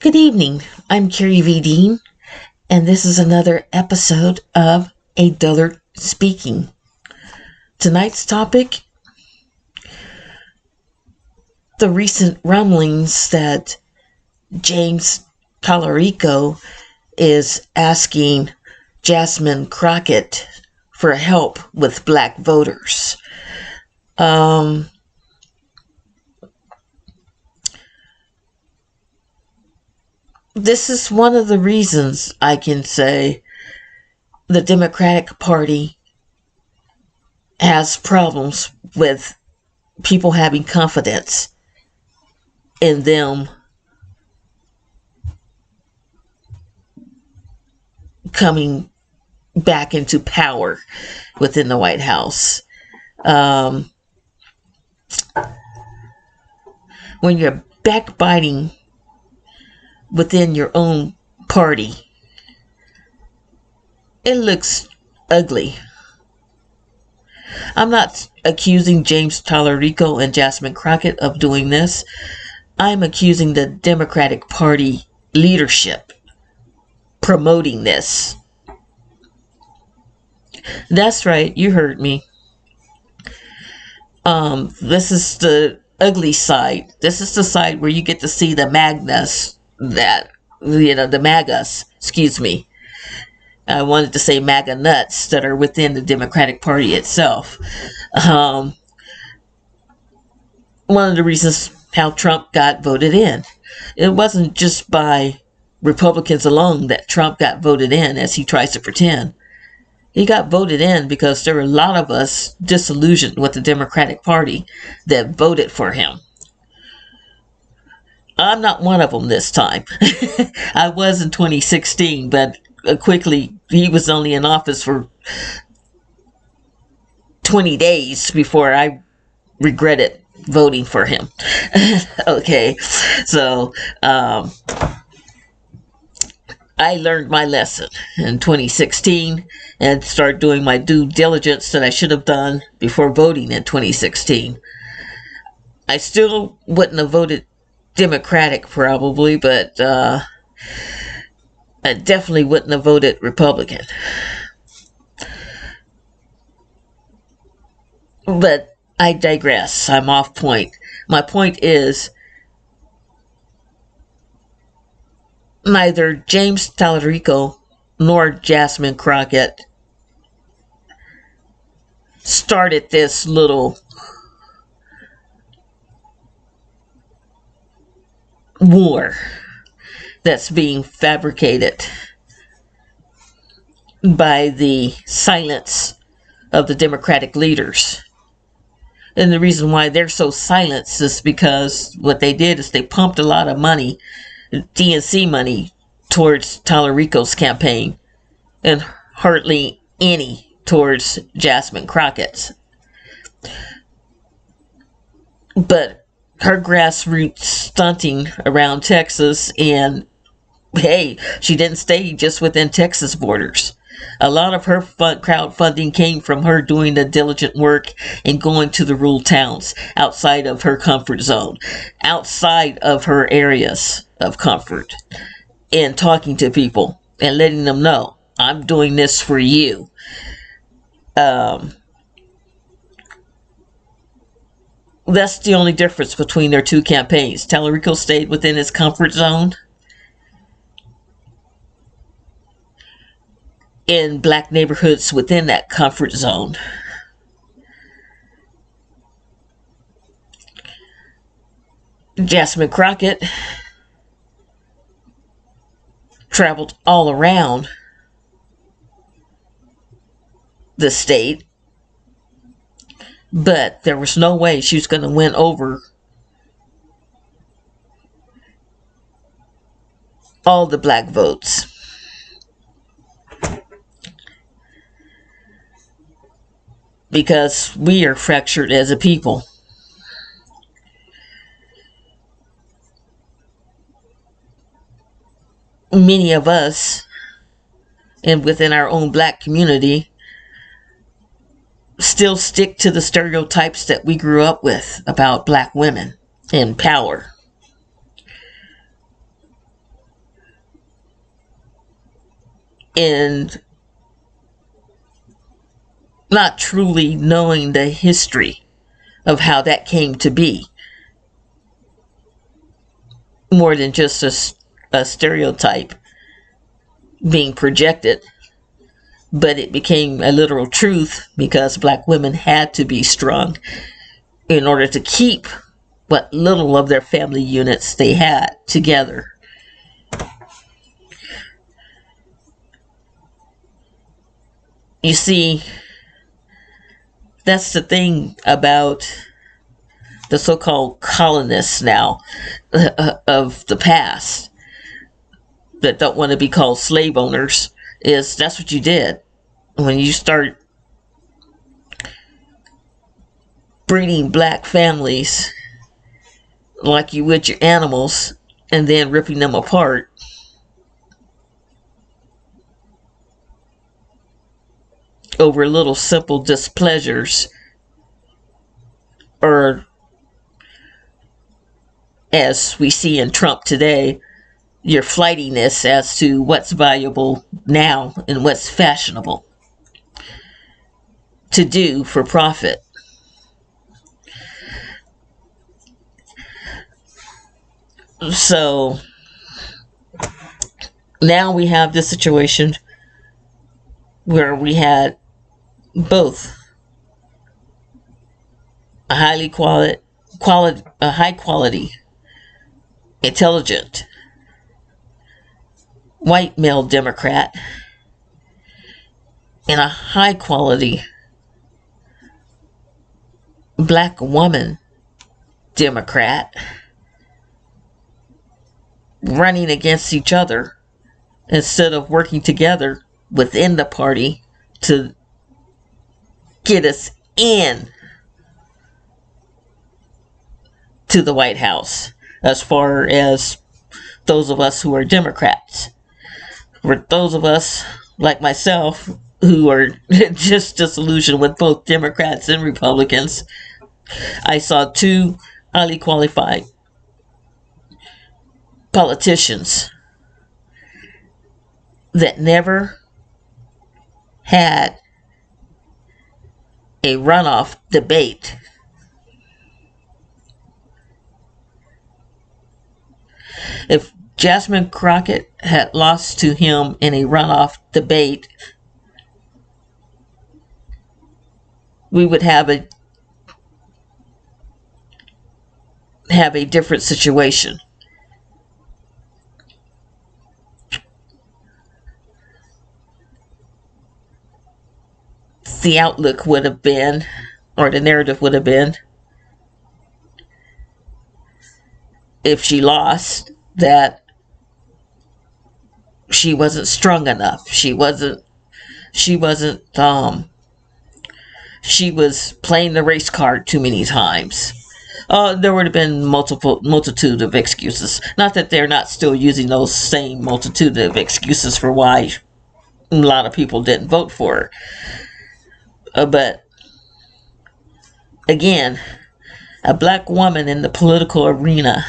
Good evening. I'm Carrie V. Dean, and this is another episode of A Dullard Speaking. Tonight's topic, the recent rumblings that James Talarico is asking Jasmine Crockette for help with black voters. This is one of the reasons I can say the Democratic Party has problems with people having confidence in them coming back into power within the White House. When you're backbiting within your own party, it looks ugly. I'm not accusing James Talarico and Jasmine Crockette of doing this. I'm accusing the Democratic Party leadership promoting this. That's right, you heard me. This is the ugly side. This is the side where you get to see the MAGAs, excuse me. I wanted to say MAGA nuts that are within the Democratic Party itself. One of the reasons how Trump got voted in. It wasn't just by Republicans alone that Trump got voted in, as he tries to pretend. He got voted in because there were a lot of us disillusioned with the Democratic Party that voted for him. I'm not one of them this time. I was in 2016, but quickly, he was only in office for 20 days before I regretted voting for him. Okay, so I learned my lesson in 2016 and started doing my due diligence that I should have done before voting in 2016. I still wouldn't have voted Democratic probably, but I definitely wouldn't have voted Republican. But I digress. I'm off point. My point is, neither James Talarico nor Jasmine Crockette started this little war that's being fabricated by the silence of the Democratic leaders. And the reason why they're so silenced is because what they did is they pumped a lot of money, DNC money, towards Talarico's campaign and hardly any towards Jasmine Crockett's. But her grassroots stunting around Texas, and hey, she didn't stay just within Texas borders. A lot of her crowdfunding came from her doing the diligent work and going to the rural towns outside of her comfort zone, outside of her areas of comfort, and talking to people and letting them know, I'm doing this for you. That's the only difference between their two campaigns. Talarico stayed within his comfort zone in black neighborhoods within that comfort zone. Jasmine Crockette traveled all around the state, but there was no way she was going to win over all the black votes. Because we are fractured as a people. Many of us, and within our own black community, still stick to the stereotypes that we grew up with about black women in power. and not truly knowing the history of how that came to be, more than just a stereotype being projected. But it became a literal truth because black women had to be strong in order to keep what little of their family units they had together. You see, that's the thing about the so-called colonists now of the past that don't want to be called slave owners, is that's what you did. When you start breeding black families like you would your animals and then ripping them apart, over little simple displeasures, or as we see in Trump today, your flightiness as to what's valuable now and what's fashionable to do for profit. So now we have this situation where we had both a high quality, intelligent white male Democrat and a high quality black woman Democrat running against each other instead of working together within the party to get us in to the White House, as far as those of us who are Democrats. For those of us like myself who are just disillusioned with both Democrats and Republicans, I saw two highly qualified politicians that never had a runoff debate. If Jasmine Crockette had lost to him in a runoff debate, we would have a different situation. The outlook would have been, or the narrative would have been, if she lost, that she wasn't strong enough. She was playing the race card too many times. There would have been multitude of excuses. Not that they're not still using those same multitude of excuses for why a lot of people didn't vote for her. But again, a black woman in the political arena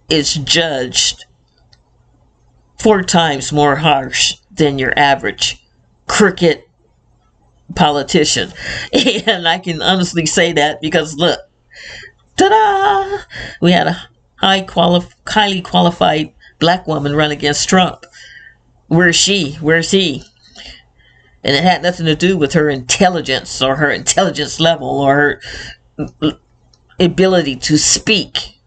is judged 4 times more harsh than your average crooked politician. And I can honestly say that because look, ta-da! We had a highly qualified black woman run against Trump. Where's she? Where's he? And it had nothing to do with her intelligence or her intelligence level or her ability to speak.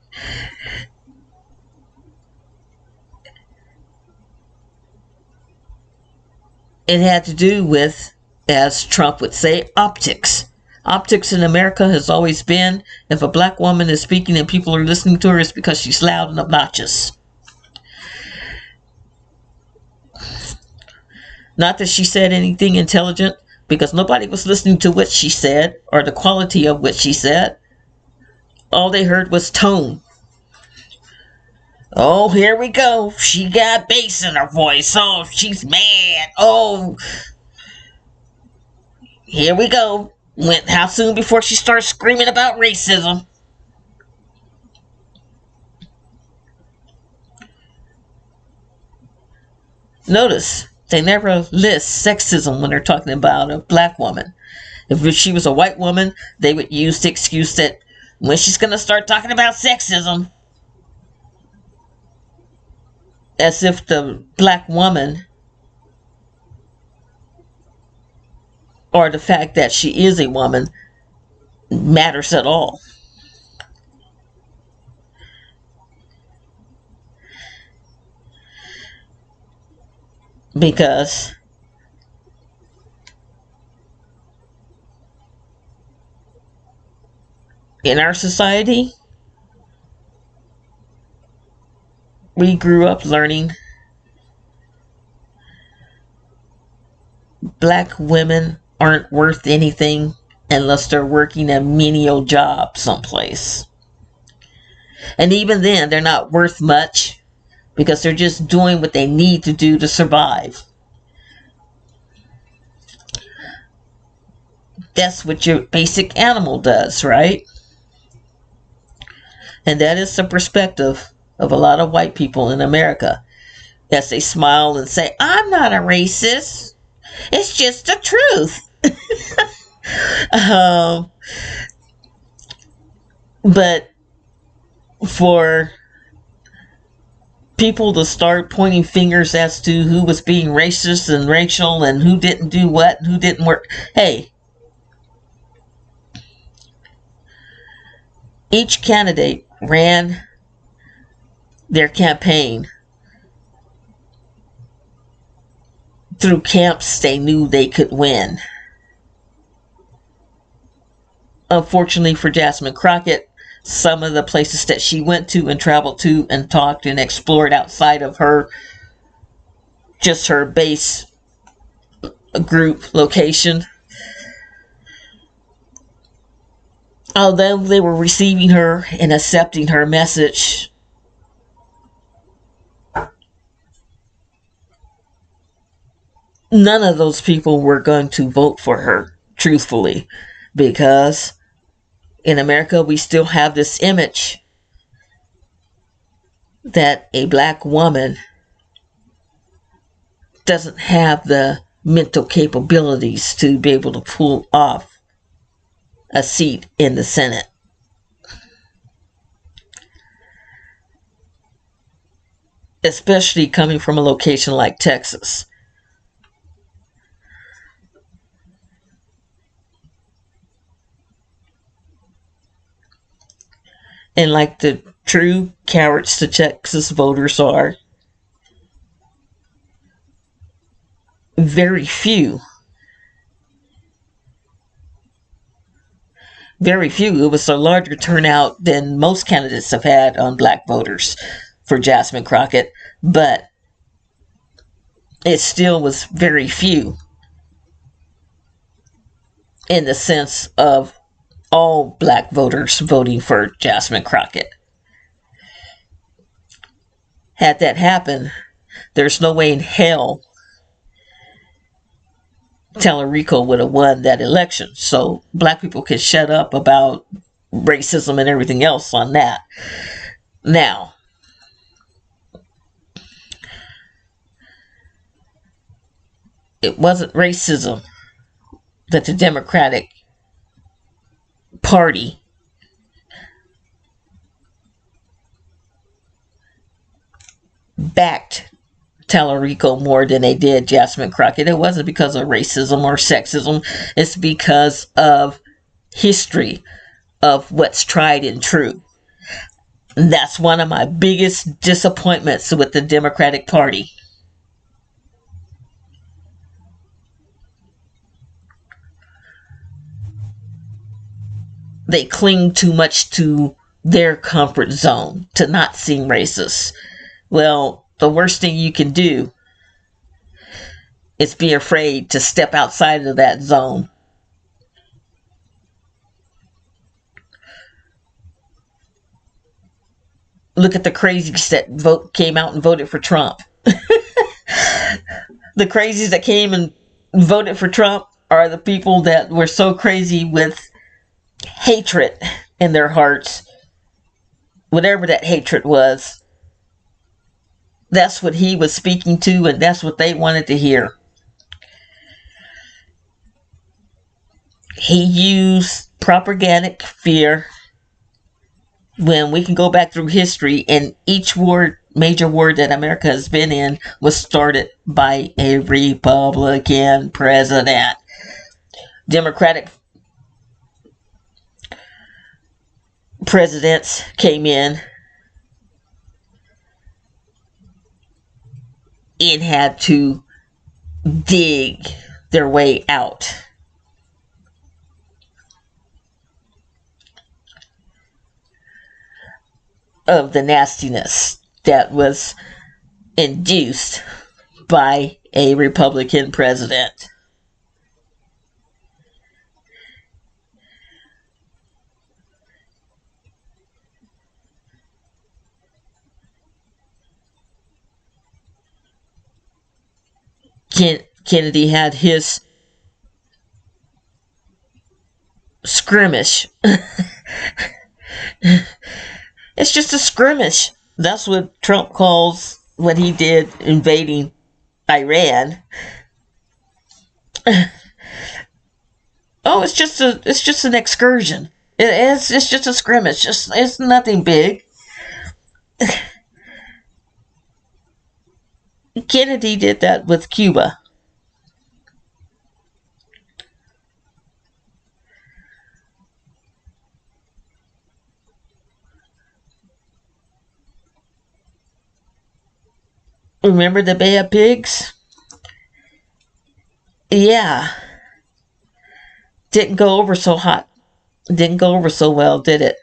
It had to do with, as Trump would say, optics. Optics in America has always been, if a black woman is speaking and people are listening to her, it's because she's loud and obnoxious. Not that she said anything intelligent, because nobody was listening to what she said or the quality of what she said. All they heard was tone. Oh, here we go. She got bass in her voice. Oh, she's mad. Oh, here we go. How soon before she starts screaming about racism? Notice they never list sexism when they're talking about a black woman. If she was a white woman, they would use the excuse that when she's going to start talking about sexism, as if the black woman or the fact that she is a woman matters at all. Because in our society, we grew up learning black women aren't worth anything unless they're working a menial job someplace. And even then, they're not worth much because they're just doing what they need to do to survive. That's what your basic animal does, right? And that is the perspective of a lot of white people in America as they smile and say, I'm not a racist. It's just the truth. But for people to start pointing fingers as to who was being racist and racial and who didn't do what and who didn't work. Hey, each candidate ran their campaign through camps they knew they could win. Unfortunately for Jasmine Crockette, some of the places that she went to and traveled to and talked and explored outside of her, just her base group location, although they were receiving her and accepting her message, none of those people were going to vote for her, truthfully, because in America we still have this image that a black woman doesn't have the mental capabilities to be able to pull off a seat in the Senate. Especially coming from a location like Texas. And like the true cowards the Texas voters are, very few, it was a larger turnout than most candidates have had on black voters for Jasmine Crockette, but it still was very few in the sense of all black voters voting for Jasmine Crockette. Had that happened, there's no way in hell Talarico would have won that election. So black people can shut up about racism and everything else on that. Now, it wasn't racism that the Democratic Party backed Talarico more than they did Jasmine Crockette. It wasn't because of racism or sexism. It's because of history of what's tried and true. And that's one of my biggest disappointments with the Democratic Party. They cling too much to their comfort zone, to not seem racist. Well, the worst thing you can do is be afraid to step outside of that zone. Look at the crazies that came out and voted for Trump. The crazies that came and voted for Trump are the people that were so crazy with hatred in their hearts, whatever that hatred was, That's what he was speaking to, and that's what they wanted to hear. He used propagandic fear. When we can go back through history, and each major war that America has been in was started by a Republican president. Democratic presidents came in and had to dig their way out. Of the nastiness that was induced by a Republican president. Kennedy had his skirmish. It's just a skirmish. That's what Trump calls what he did invading Iran. Oh, it's just an excursion. It's just a skirmish. It's nothing big. Kennedy did that with Cuba. Remember the Bay of Pigs? Yeah. Didn't go over so hot. Didn't go over so well, did it?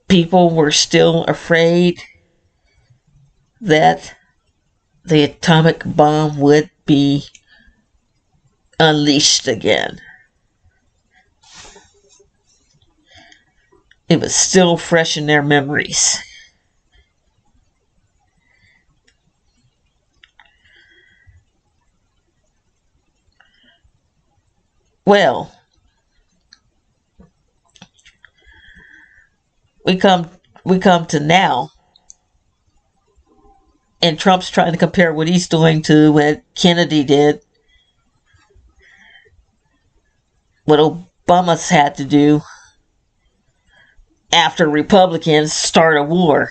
People were still afraid that the atomic bomb would be unleashed again. It was still fresh in their memories. Well, we come to now, and Trump's trying to compare what he's doing to what Kennedy did, what Obama's had to do after Republicans start a war.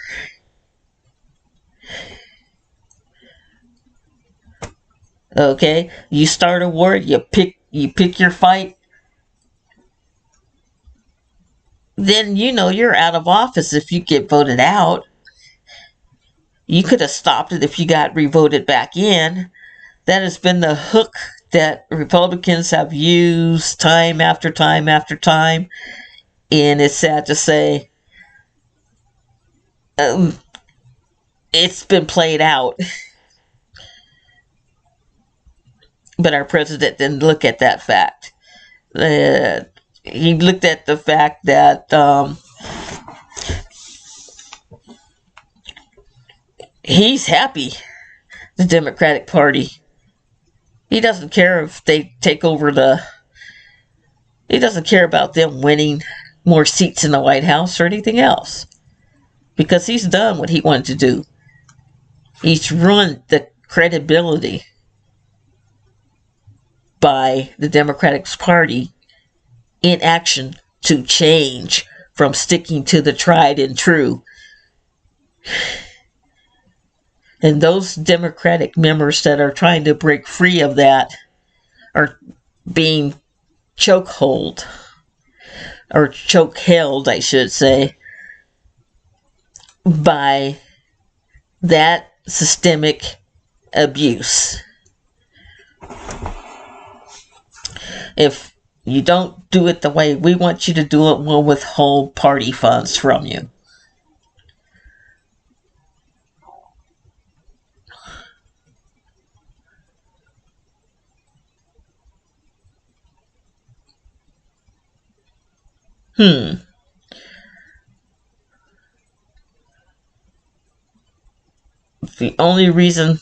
Okay, you start a war, you pick your fight, then you're out of office if you get voted out. You could have stopped it if you got re-voted back in. That has been the hook that Republicans have used time after time after time. And it's sad to say, it's been played out. But our president didn't look at that fact. He looked at the fact that he's happy, the Democratic Party. He doesn't care if they take over he doesn't care about them winning more seats in the White House or anything else. Because he's done what he wanted to do. He's ruined the credibility by the Democratic Party in action to change from sticking to the tried and true. And those Democratic members that are trying to break free of that are being chokehold, or choke-held, I should say, by that systemic abuse. If you don't do it the way we want you to do it, we'll withhold party funds from you. The only reason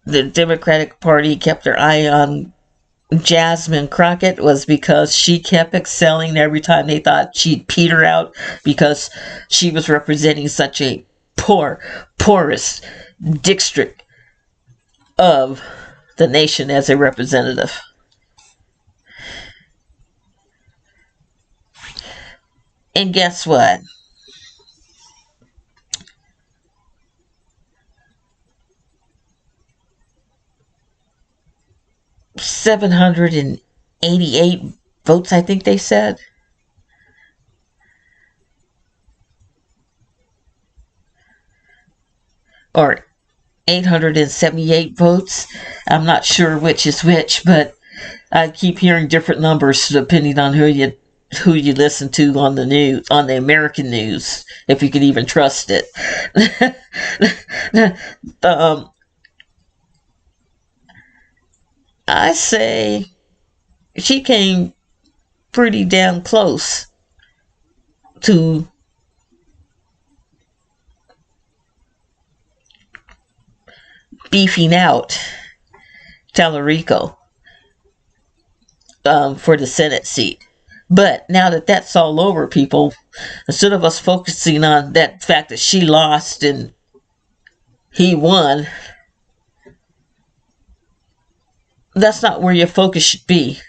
the Democratic Party kept their eye on Jasmine Crockette was because she kept excelling every time they thought she'd peter out because she was representing such a porous district of the nation as a representative. And guess what? $788 votes, I think they said. Or 878 votes. I'm not sure which is which, but I keep hearing different numbers depending on who you listen to on the news, on the American news, if you can even trust it. I say she came pretty damn close to beefing out Talarico for the Senate seat. But now that that's all over, people, instead of us focusing on that fact that she lost and he won, that's not where your focus should be.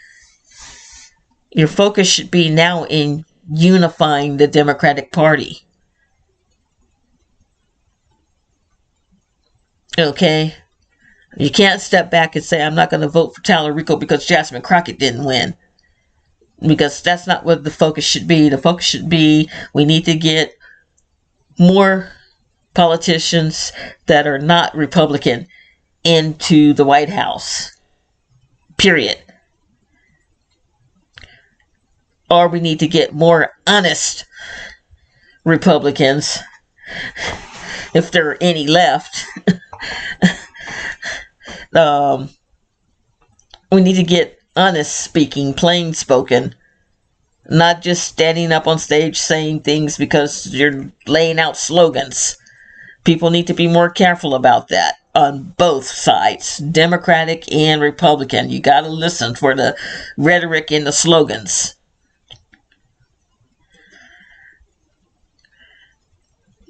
Your focus should be now in unifying the Democratic Party. Okay? You can't step back and say, I'm not going to vote for Talarico because Jasmine Crockette didn't win. Because that's not what the focus should be. The focus should be, we need to get more politicians that are not Republican into the White House. Period. Or we need to get more honest Republicans, if there are any left. We need to get honest speaking, plain spoken, not just standing up on stage saying things because you're laying out slogans. People need to be more careful about that on both sides, Democratic and Republican. You got to listen for the rhetoric and the slogans.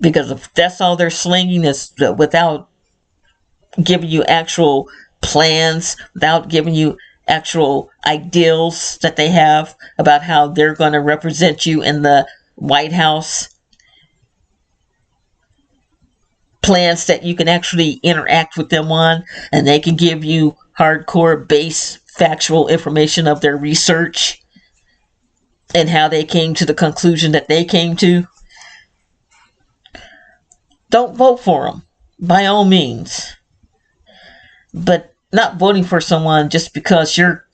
Because if that's all they're slinging is without giving you actual plans, without giving you actual ideals that they have about how they're going to represent you in the White House, plans that you can actually interact with them on, and they can give you hardcore base factual information of their research and how they came to the conclusion that they came to, don't vote for them by all means. But not voting for someone just because your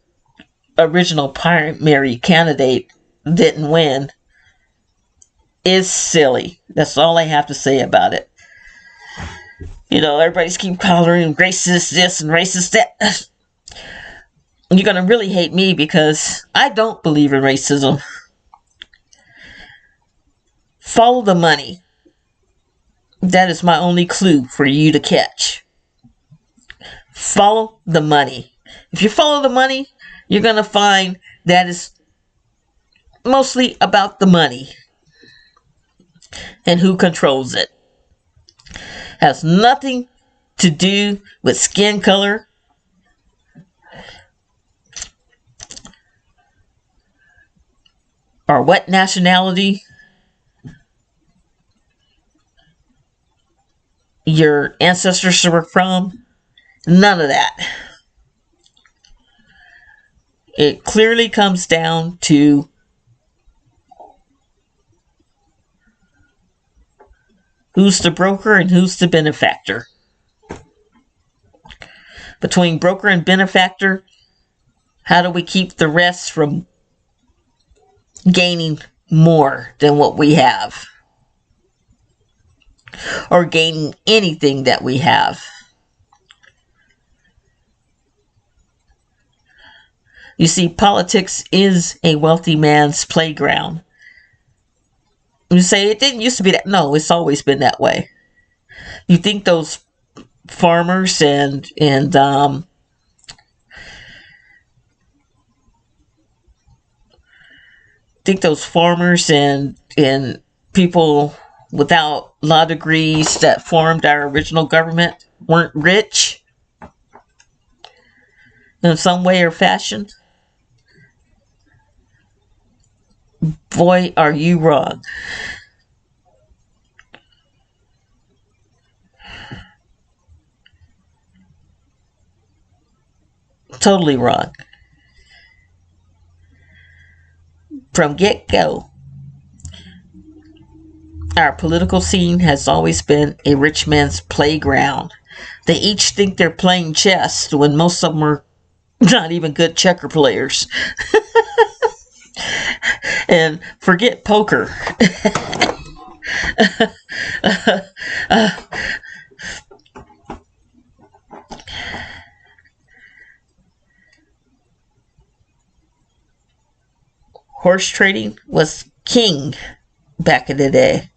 original primary candidate didn't win is silly. That's all I have to say about it. You know, everybody's keep hollering racist this and racist that. You're going to really hate me because I don't believe in racism. Follow the money. That is my only clue for you to catch. Follow the money. If you follow the money, you're going to find that is mostly about the money and who controls it. Has nothing to do with skin color, or what nationality your ancestors were from. None of that. It clearly comes down to who's the broker and who's the benefactor. Between broker and benefactor, how do we keep the rest from gaining more than what we have? Or gaining anything that we have? You see, politics is a wealthy man's playground. You say it didn't used to be that. No, it's always been that way. You think those farmers and think those farmers and people without law degrees that formed our original government weren't rich in some way or fashion? Boy, are you wrong. Totally wrong. From get-go, our political scene has always been a rich man's playground. They each think they're playing chess when most of them are not even good checker players. And forget poker. Horse trading was king back in the day.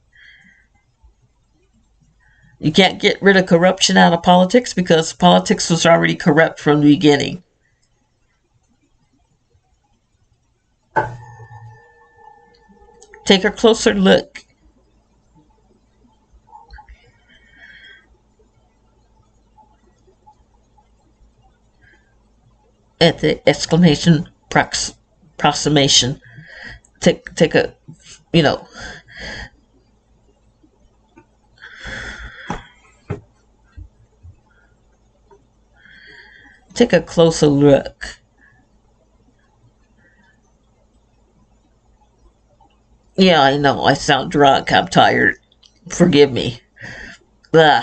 You can't get rid of corruption out of politics because politics was already corrupt from the beginning. Take a closer look at the exclamation proclamation. Take a, take a closer look. Yeah, I know, I sound drunk, I'm tired. Forgive me.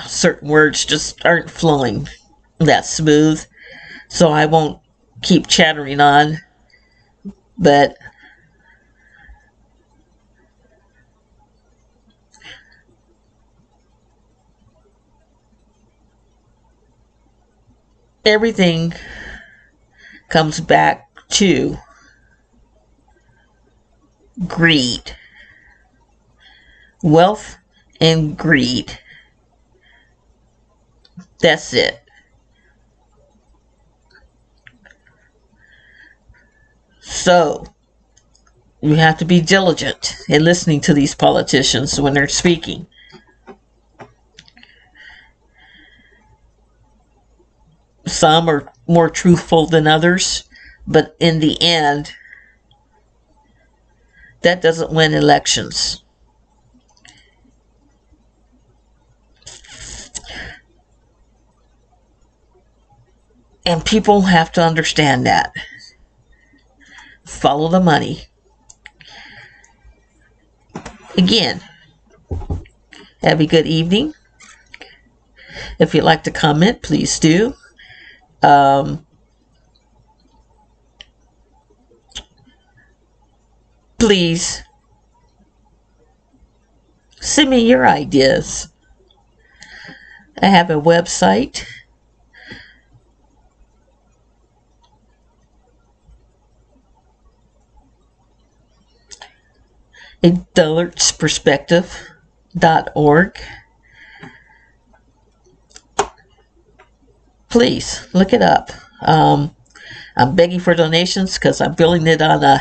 Certain words just aren't flowing that smooth, so I won't keep chattering on, but everything comes back to greed. Wealth and greed. That's it. So, you have to be diligent in listening to these politicians when they're speaking. Some are more truthful than others, but in the end, that doesn't win elections. And people have to understand that. Follow the money. Again, have a good evening. If you'd like to comment, please do. Please send me your ideas. I have a website. adultsperspective.org. Please look it up. I'm begging for donations because I'm billing it on a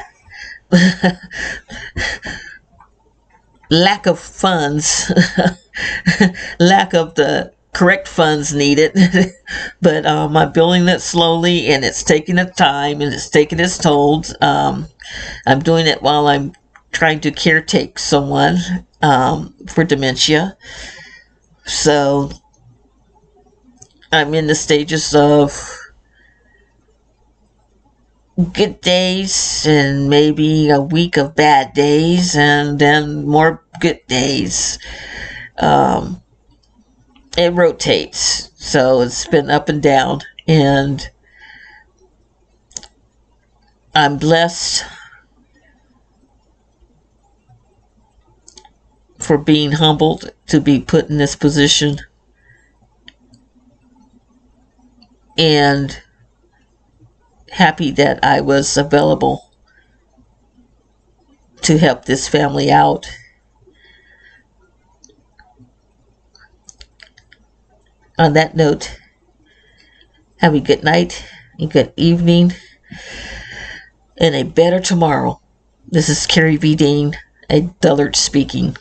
lack of funds, lack of the correct funds needed. But I'm billing it slowly, and it's taking its time, and it's taking its toll. I'm doing it while I'm trying to caretake someone for dementia. So I'm in the stages of good days and maybe a week of bad days and then more good days. It rotates, so it's been up and down, and I'm blessed for being humbled to be put in this position, and happy that I was available to help this family out. On that note, have a good night, a good evening, and a better tomorrow. This is Carrie V. Dean, a Dullard speaking.